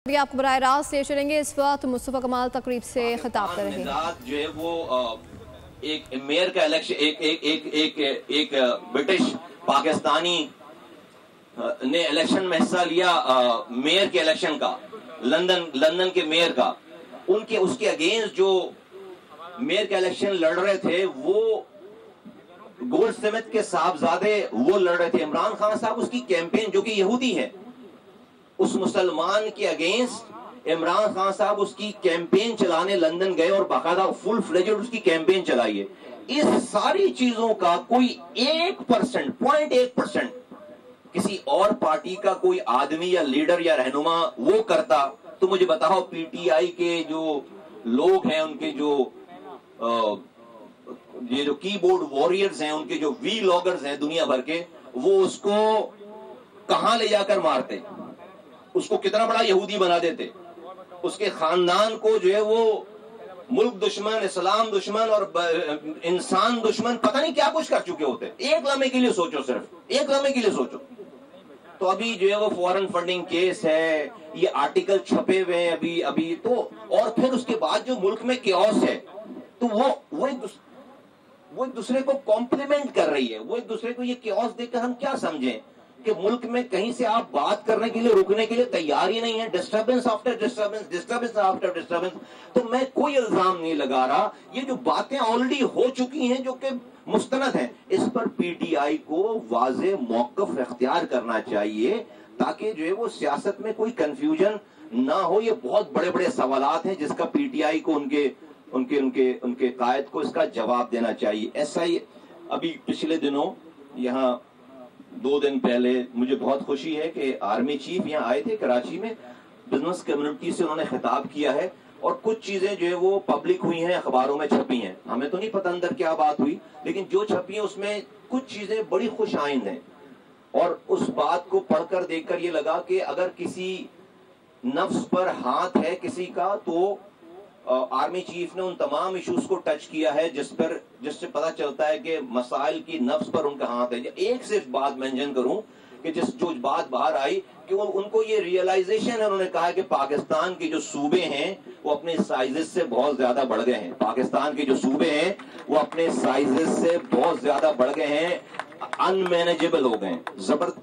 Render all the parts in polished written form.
अभी आपको बराह रास्त से चलेंगे। इस वक्त मुस्तफा कमाल तकरीब से खिताब कर रहे हैं। जो है वो एक मेयर का इलेक्शन एक ब्रिटिश पाकिस्तानी ने इलेक्शन में हिस्सा लिया, मेयर के इलेक्शन का, लंदन के मेयर का। उसके अगेंस्ट जो मेयर का इलेक्शन लड़ रहे थे वो गोल्डस्मिथ के साहबजादे वो लड़ रहे थे। इमरान खान साहब उसकी कैंपेन, जो कि यहूदी है, उस मुसलमान के अगेंस्ट इमरान खान साहब उसकी कैंपेन चलाने लंदन गए और बाकायदा फुल फ्लेजेड उसकी कैंपेन चलाई है। इस सारी चीजों का कोई 0.1% किसी और पार्टी का कोई आदमी या लीडर या रहनुमा वो करता तो मुझे बताओ, पीटीआई के जो लोग हैं, उनके ये जो कीबोर्ड वॉरियर्स हैं, उनके जो वी लॉगर्स हैं दुनिया भर के, वो उसको कहां ले जाकर मारते, उसको कितना बड़ा यहूदी बना देते, उसके खानदान को जो है वो मुल्क दुश्मन, इस्लाम दुश्मन और इंसान दुश्मन पता नहीं क्या कुछ कर चुके होते। एक लम्हे के लिए सोचो, सिर्फ एक लम्हे के लिए सोचो। तो अभी जो है वो फॉरेन फंडिंग केस है, ये आर्टिकल छपे हुए हैं अभी तो, और फिर उसके बाद जो मुल्क में क्योस है, तो वो एक दूसरे को कॉम्प्लीमेंट कर रही है। वो एक दूसरे को ये क्योस देकर हम क्या समझें कि मुल्क में कहीं से आप बात करने के लिए, रुकने के लिए तैयार ही नहीं है। Disturbance after disturbance, disturbance after disturbance. तो मैं कोई इल्जाम नहीं लगा रहा, ये जो बातें ऑलरेडी हो चुकी हैं जो कि मुस्तनद हैं, इस पर पीटीआई को वाज़े मौक़िफ़ इख्तियार करना चाहिए ताकि जो है वो सियासत में कोई कंफ्यूजन ना हो। ये बहुत बड़े बड़े सवालात हैं जिसका पीटीआई को उनके कायद को इसका जवाब देना चाहिए। ऐसा ही अभी पिछले दिनों यहाँ 2 दिन पहले मुझे बहुत खुशी है कि आर्मी चीफ यहाँ आए थे कराची में, बिजनेस कम्युनिटी से उन्होंने खिताब किया है और कुछ चीजें जो है वो पब्लिक हुई हैं, अखबारों में छपी हैं। हमें तो नहीं पता अंदर क्या बात हुई, लेकिन जो छपी है उसमें कुछ चीजें बड़ी खुश आइंद हैं। और उस बात को पढ़कर देखकर ये लगा कि अगर किसी नफ्स पर हाथ है किसी का, तो आर्मी चीफ ने उन तमाम इश्यूज को टच किया है जिससे पता चलता है कि मसाइल की नफ्स पर उनका हाथ है। एक सिर्फ बात मेंशन करूं कि जो बात बाहर आई कि उनको ये रियलाइजेशन है, उन्होंने कहा कि पाकिस्तान के जो सूबे हैं वो अपने साइजेस से बहुत ज्यादा बढ़ गए हैं। पाकिस्तान के जो सूबे हैं वो अपने साइजेस से बहुत ज्यादा बढ़ गए हैं, अनमैनेजेबल हो गए।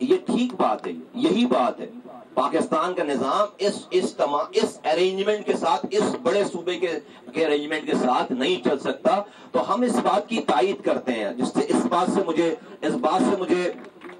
ये ठीक बात है, यही बात है। पाकिस्तान का निजाम इस अरेंजमेंट के साथ, इस बड़े सूबे के अरेंजमेंट के साथ नहीं चल सकता। तो हम इस बात की तायीद करते हैं, जिससे इस बात से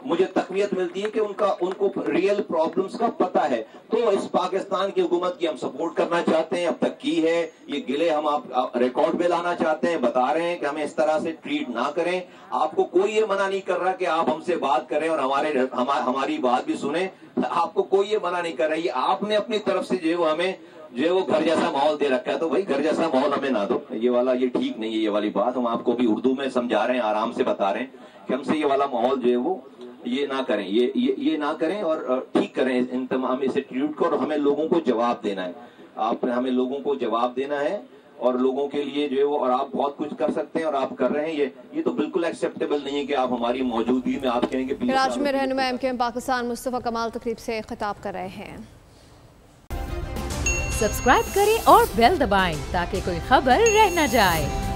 मुझे तकवीत मिलती है कि उनको रियल प्रॉब्लम्स का पता है। तो इस पाकिस्तान की हुकूमत की हम सपोर्ट करना चाहते हैं, अब तक की है। ये गिले हम आप रिकॉर्ड पे लाना चाहते हैं, बता रहे हैं कि हमें इस तरह से ट्रीट ना करें। आपको कोई ये मना नहीं कर रहा कि आप हमसे बात करें और हमारी बात भी सुने, आपको कोई ये मना नहीं कर रहा है। ये आपने अपनी तरफ से जो है वो हमें वो घर जैसा माहौल दे रखा है, तो भाई घर जैसा माहौल हमें ना दो। ये ठीक नहीं है, ये वाली बात हम आपको भी उर्दू में समझा रहे हैं, आराम से बता रहे हैं कि हमसे ये वाला माहौल जो है वो ये ना करें, ये ना करें और ठीक करें इन तमाम इस एटीट्यूड को। और हमें लोगों को जवाब देना है, हमें लोगों को जवाब देना है और लोगों के लिए जो है वो, और आप बहुत कुछ कर सकते हैं और आप कर रहे हैं। ये तो बिल्कुल एक्सेप्टेबल नहीं है कि आप हमारी मौजूदगी में आप कहेंगे। कराची में रहनुमा एमकेएम पाकिस्तान मुस्तफा कमाल तकरीब से खिताब कर रहे हैं। सब्सक्राइब करें और बेल दबाएं ताकि कोई खबर रह न जाए।